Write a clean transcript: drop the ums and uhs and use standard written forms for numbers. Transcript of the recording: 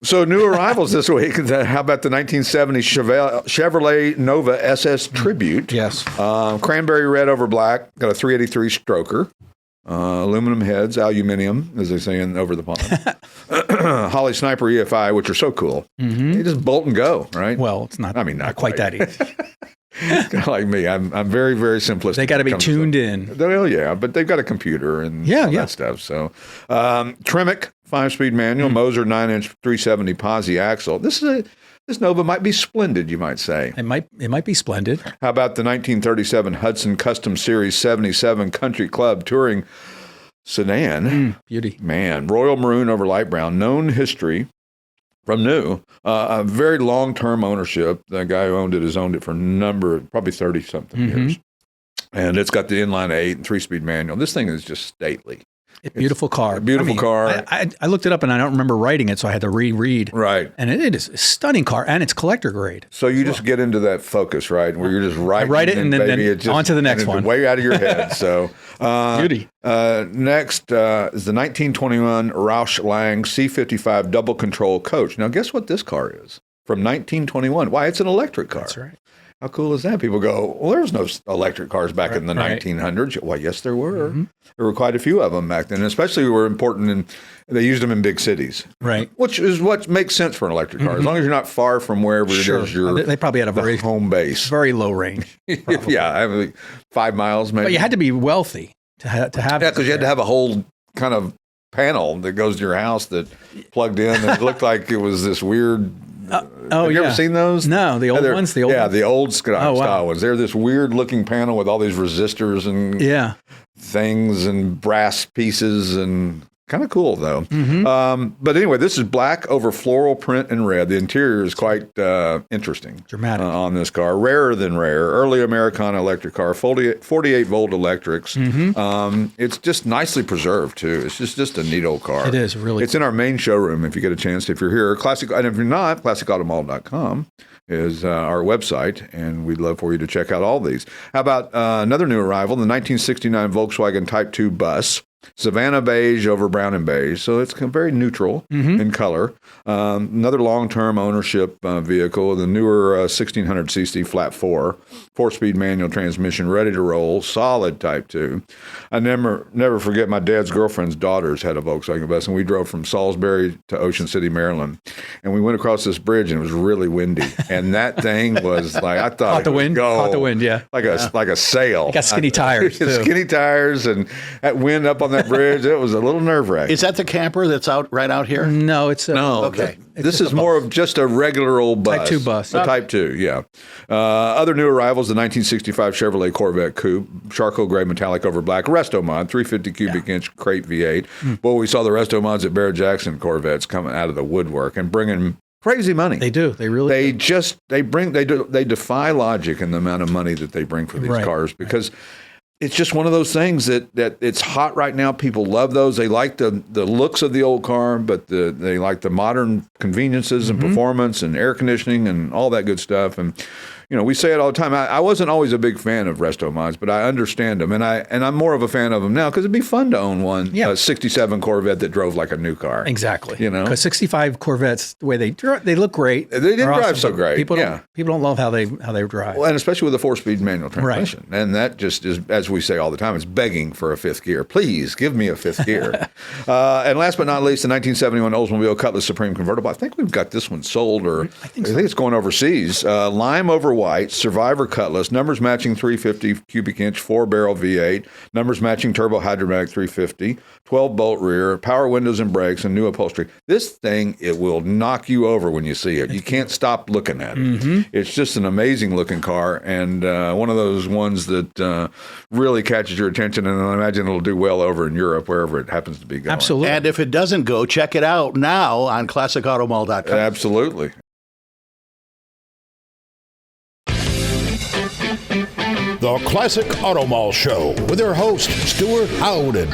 So new arrivals this week. How about the 1970 Chevrolet Nova SS Tribute? Yes. Cranberry red over black. Got a 383 stroker. Aluminum heads, aluminium, as they say over the pond. Holly Sniper EFI, which are so cool. Mm-hmm. They just bolt and go, right? Well, it's not. I mean, not quite that easy. Kind of like me. I'm very, very simplistic. They got to be tuned in. Oh, yeah, but they've got a computer and all that stuff. So, Tremec 5-speed manual, Moser 9-inch 370 posi axle. This Nova might be splendid, you might say. It might be splendid. How about the 1937 Hudson Custom Series 77 Country Club Touring Sedan? Beauty. Man, royal maroon over light brown. Known history from new. A very long-term ownership. The guy who owned it has owned it for probably 30-something years. And it's got the inline 8 and 3-speed manual. This thing is just stately. Beautiful car. Beautiful car. I looked it up and I don't remember writing it, so I had to reread. Right. And it is a stunning car, and it's collector grade. So you just get into that focus, right? Where you're just writing. Write it and then on to the next one. Way out of your head. So beauty. Next is the 1921 Rauch-Lang C55 double control coach. Now, guess what this car is? From 1921. Why, it's an electric car. That's right. How cool is that? People go, well, there was no electric cars back in the 1900s. Well, yes, there were. Mm-hmm. There were quite a few of them back then, especially were important, and they used them in big cities. Right. Which is what makes sense for an electric car. As long as you're not far from wherever it is they probably had a very home base. Very low range. Yeah, I mean, 5 miles maybe. But you had to be wealthy to have Yeah, because you had to have a whole kind of panel that goes to your house that plugged in and it looked like it was this weird... Have you ever seen those? No, the old ones. The old style ones. They're this weird-looking panel with all these resistors and things and brass pieces and kind of cool though. Mm-hmm. But anyway, this is black over floral print and red. The interior is quite interesting, dramatic on this car. Rarer than rare. Early Americana electric car. 48-volt electrics. Mm-hmm. It's just nicely preserved too. It's just a neat old car. It is really. It's in our main showroom if you get a chance. If you're here, and if you're not, classicautomall.com is our website, and we'd love for you to check out all these. How about another new arrival, the 1969 Volkswagen Type 2 bus. Savannah beige over brown and beige, so it's very neutral in color. Another long-term ownership vehicle, the newer 1600cc flat 4-speed manual transmission, ready to roll, solid Type 2. I never forget my dad's girlfriend's daughters had a Volkswagen bus, and we drove from Salisbury to Ocean City, Maryland, and we went across this bridge, and it was really windy, and that thing was like, I thought caught the wind, like a sail. It got skinny tires, too. Skinny tires, and that wind up on that bridge, it was a little nerve-wracking. Is that the camper that's right out here? No, it's okay. This is more of just a regular old bus. Type 2 bus. A Type 2, yeah. Other new arrivals, the 1965 Chevrolet Corvette Coupe, charcoal gray metallic over black, Resto Mod, 350 cubic inch crate V8. Boy, we saw the Resto Mods at barret-jackson Corvettes coming out of the woodwork and bringing crazy money. They do. They really do. They defy logic in the amount of money that they bring for these cars because it's just one of those things that it's hot right now. People love those. They like the looks of the old car, but they like the modern conveniences and performance and air conditioning and all that good stuff. And we say it all the time. I wasn't always a big fan of Resto Mods, but I understand them, and I'm more of a fan of them now because it'd be fun to own one. Yeah. A '67 Corvette that drove like a new car. Exactly. Because '65 Corvettes, the way they look great. They didn't drive so great. People don't love how they drive. Well, and especially with a 4-speed manual transmission, and that just is, as we say all the time, it's begging for a fifth gear. Please give me a fifth gear. And last but not least, the 1971 Oldsmobile Cutlass Supreme Convertible. I think we've got this one sold, or I think it's going overseas. Lime over white, Survivor Cutlass, numbers matching 350 cubic inch 4-barrel V8, numbers matching turbo hydromatic 350, 12-bolt rear, power windows and brakes, and new upholstery. This thing, it will knock you over when you see it. You can't stop looking at it. It's just an amazing looking car, and one of those ones that really catches your attention, and I imagine it'll do well over in Europe, wherever it happens to be going. Absolutely. And if it doesn't go, check it out now on classicautomall.com. Absolutely. The Classic Auto Mall Show with their host, Stewart Howden.